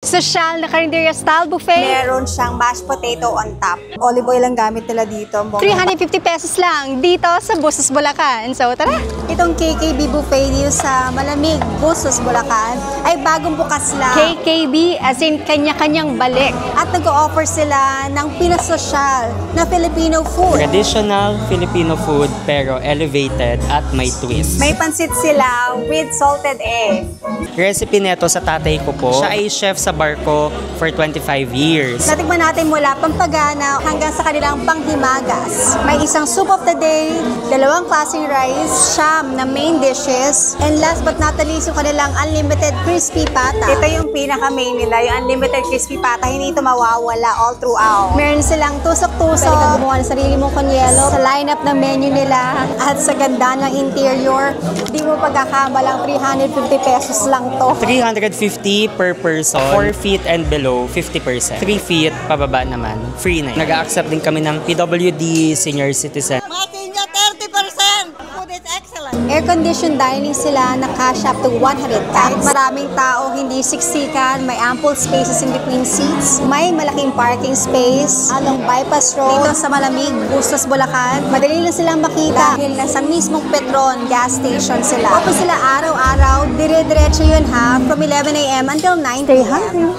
Social na karinderya style buffet. Meron siyang mashed potato on top. Olive oil ang gamit nila dito. 350 pesos lang dito sa Busos, Bulacan. So tara! Itong KKB buffet dito sa Malamig, Busos, Bulacan ay bagong bukas lang. KKB as in kanya-kanyang balik. At nag-o-offer sila ng pinasosyal na Filipino food. Traditional Filipino food pero elevated at may twist. May pansit sila with salted egg. Recipe neto sa tatay ko po. Siya ay chef sa barko for 25 years. Natikman natin mula Pampagana hanggang sa kanilang panghimagas. May isang soup of the day, dalawang klaseng rice, siyam na main dishes, and last but not the least yung kanilang unlimited crispy pata. Ito yung pinaka-main nila, yung unlimited crispy pata. Hindi ito mawawala all throughout. Meron silang tusok-tusok. Pwede kang gumawa ng sarili mong kunyelo. Sa lineup ng menu nila at sa ganda ng interior, di mo pagkakamalang 350 pesos lang to. 350 per person. 4 feet and below, 50%. 3 feet, pababa naman, free na yun. Nag-a-accept din kami ng PWD, senior citizen. Matin niya 30%! Food is excellent. Air-conditioned dining sila na cash up to 100 Kahit maraming tao, hindi siksikan, may ample spaces in between seats, may malaking parking space, along bypass road, dito sa Malamig, Bustos, Bulacan. Madali lang silang makita dahil nasa mismong Petron gas station sila. Open sila araw-araw, dire-diretso yun ha, from 11 a.m. until 9 p.m.